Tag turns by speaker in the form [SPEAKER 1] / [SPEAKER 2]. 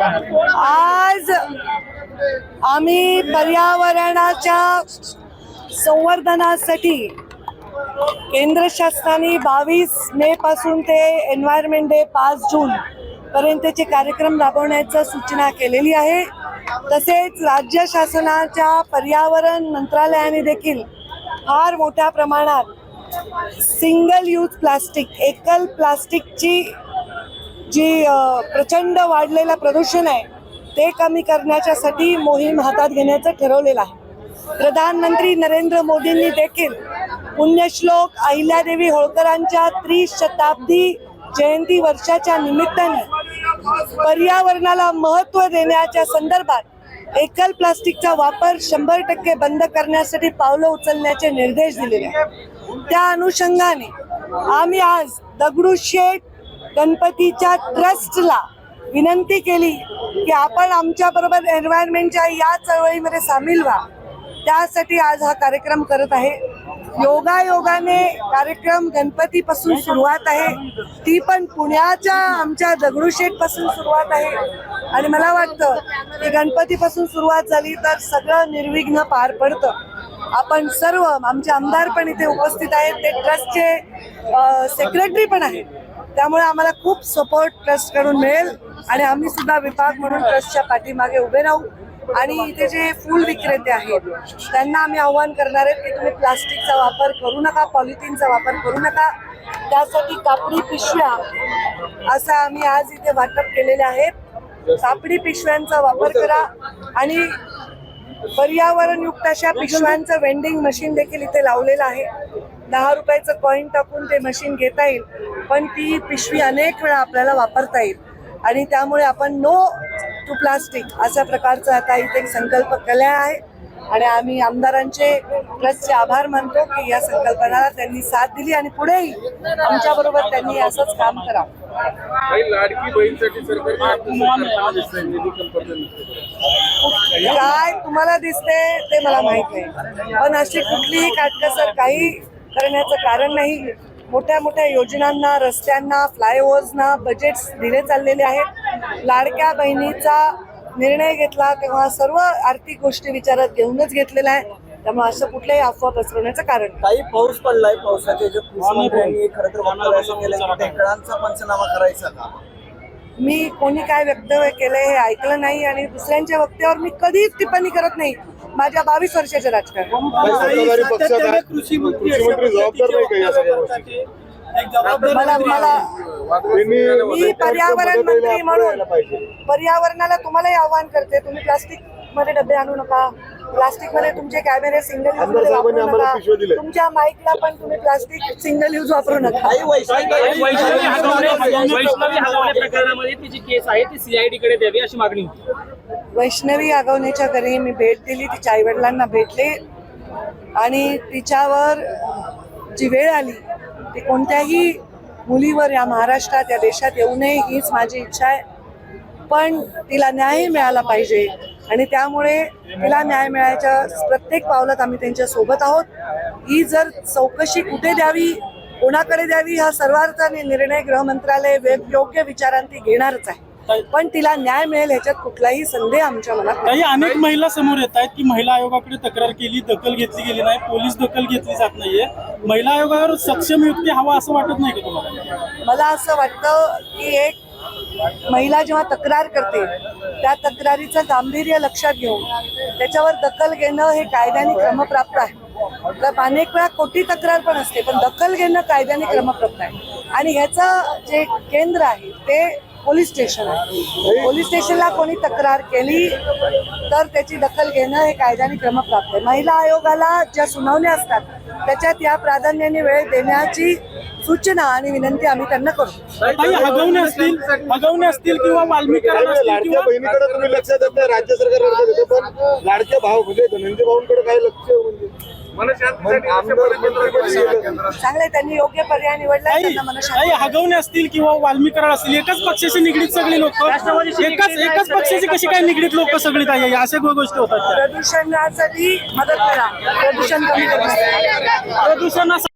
[SPEAKER 1] आज आम्ही पर्यावरणाच्या संवर्धनासाठी केंद्र शासनाने 22 मे पासून ते एन्व्हायरमेंट डे 5 जून पर्यंतचे कार्यक्रम राबवण्याची सूचना केलेली आहे। तसेच राज्य शासनाच्या पर्यावरण मंत्रालयाने देखील फार मोठ्या प्रमाणात सिंगल यूज प्लास्टिक एकल प्लास्टिकची जी प्रचंड वाढलेलं प्रदूषण आहे ते कमी करण्यासाठी मोहीम हातात घेण्याचं ठरवलेलं आहे। प्रधानमंत्री नरेंद्र मोदींनी देखील पुण्यश्लोक अहिल्यादेवी होळकरांच्या त्रिशताब्दी जयंती वर्षाच्या निमित्ताने पर्यावरणाला महत्त्व देण्याच्या संदर्भात एकल प्लास्टिकचा वापर 100% बंद करण्यासाठी पावलं उचलण्याचे निर्देश दिलेले आहेत। त्या अनुषंगाने आम्ही आज दगडूशेठ गणपतीच्या ट्रस्टला विनंती केली की आपण आमच्याबरोबर एन्व्हायरमेंटच्या या चळवळीमध्ये सामील व्हा। त्यासाठी आज हा कार्यक्रम करत आहे। योगायोगाने कार्यक्रम गणपतीपासून सुरुवात आहे, ती पण पुण्याच्या आमच्या दगडूशेठपासून सुरुवात आहे आणि मला वाटतं की गणपतीपासून सुरुवात झाली तर सगळं निर्विघ्न पार पडतं। आपण सर्व आमचे आमदार पण इथे उपस्थित आहेत, ते ट्रस्टचे सेक्रेटरी पण आहेत, त्यामुळे आम्हाला खूप सपोर्ट ट्रस्टकडून मिळेल आणि आम्ही सुद्धा विभाग म्हणून ट्रस्टच्या पाठीमागे उभे राहू। आणि इथे जे फूल विक्रेते आहेत त्यांना आम्ही आव्हान करणार आहे की तुम्ही प्लास्टिकचा वापर करू नका, पॉलिथिनचा वापर करू नका, त्यासाठी कापडी पिशव्या असं आम्ही आज इथे वाटप केलेले आहेत। कापडी पिशव्यांचा वापर करा आणि पर्यावरणयुक्त अशा पिशव्यांचं वेंडिंग मशीन देखील इथे लावलेलं आहे। 10 रुपयाचं कॉईन टाकून ते मशीन घेता येईल, पण ती पिशवी अनेक वेळा आपल्याला वापरता येईल आणि त्यामुळे आपण नो टू प्लास्टिक अशा प्रकारचा आता इथे संकल्प केला आहे आणि आम्ही आमदारांचे ट्रस्टचे आभार मानतो की या संकल्पनाला त्यांनी साथ दिली आणि पुढेही आमच्याबरोबर त्यांनी असंच काम करावं। काय तुम्हाला दिसते ते मला माहित नाही, पण अशी कुठलीही काटकसर काही करण्याचं कारण नाही। मोठ्या मोठ्या योजनांना, रस्त्यांना, फ्लायओव्हर्सना बजेट्स दिले चाललेले आहेत। लाडक्या बहिणीचा निर्णय घेतला तेव्हा सर्व आर्थिक गोष्टी विचारात घेऊनच घेतलेला आहे, त्यामुळे असं कुठल्याही अफवा पसरवण्याचं कारण नाही।
[SPEAKER 2] काही पाऊस पडलाय, पावसाचे जे कृषीमंत्र्यांनी खरं तर वक्तव्य केलं की ढेकळांचा पंचनामा करायचा का?
[SPEAKER 1] मी कोणी काय वक्तव्य केलंय हे ऐकलं नाही आणि दुसऱ्यांच्या वक्तव्यावर मी कधीच टिप्पणी करत नाही माझ्या 22 वर्षाच्या राजकारणात। मी पर्यावरण मंत्री म्हणून पर्यावरणाला तुम्हालाही आव्हान करते, तुम्ही प्लास्टिक मध्ये डबे आणू नका, प्लास्टिक मध्ये तुमचे कॅमेरे सिंगल यूज मध्ये वापरू नका, तुमच्या माईकला पण तुम्ही प्लास्टिक सिंगल यूज वापरू नका।
[SPEAKER 3] प्रकरणामध्ये तिची केस आहे ती CID कडे द्यावी अशी मागणी होती।
[SPEAKER 1] वैष्णवी आगवणेच्या घरी मी भेट दिली, तिच्या आईवडिलांना भेटले आणि तिच्यावर जी वेळ आली ती कोणत्याही मुलीवर या महाराष्ट्रात या देशात येऊ नये हीच माझी इच्छा आहे, पण तिला न्याय मिळाला पाहिजे आणि त्यामुळे तिला न्याय मिळायच्या प्रत्येक पावलात आम्ही त्यांच्या सोबत आहोत। ही जर चौकशी कुठे द्यावी, कोणाकडे द्यावी हा सर्वार्थाने निर्णय गृह मंत्रालय योग्य विचारांती घेणारच आहे, पण तिला न्याय मिळेल ह्याच्यात कुठलाही संदेह आमच्या मनात नाही।
[SPEAKER 4] अनेक महिला समोर येत आहेत की महिला आयोगाकडे तक्रार केली, दखल घेतली गेली नाही, पोलीस दखल घेतली जात नाहीये, महिला आयोगावर सक्षम युक्ती हवा असं वाटत नाही का तुम्हाला?
[SPEAKER 1] मला असं वाटतं की एक महिला जेव्हा तक्रार करते त्या तक्रारीचं गांभीर्य लक्षात घेऊन त्याच्यावर दखल घेणं हे कायद्याने क्रमप्राप्त आहे। अनेक वेळा खोटी तक्रार पण असते, पण दखल घेणं कायद्याने क्रमप्राप्त आहे आणि ह्याचं जे केंद्र आहे ते पोलीस स्टेशन आहे। पोलीस स्टेशनला कोणी तक्रार केली तर त्याची दखल घेणं हे कायद्याने क्रमप्राप्त आहे। महिला आयोगाला ज्या सुनावण्या असतात त्याच्यात या प्राधान्याने वेळ देण्याची सूचना आणि विनंती आम्ही त्यांना करू।
[SPEAKER 4] हगवणे असतील किंवा वाल्मिकीकरण
[SPEAKER 5] लाडक्या बहिणीकडे तुम्ही लक्ष देत नाही, राज्य सरकार पण लाडक्या भाऊ म्हणजे धनंजय भाऊंकडे काय लक्ष
[SPEAKER 1] चांगले त्यांनी योग्य पर्याय निवडला, त्यांना मनशांती।
[SPEAKER 4] हगवणे असतील किंवा वाल्मिकीकरण असतील एकाच पक्षाशी निगडीत सगळी लोक, एकाच पक्षाची कशी काय निगडीत लोक सगळी काय अशा गोष्टी होतात?
[SPEAKER 1] प्रदूषणासाठी मदत करा, प्रदूषण कमी करा।
[SPEAKER 4] प्रदूषण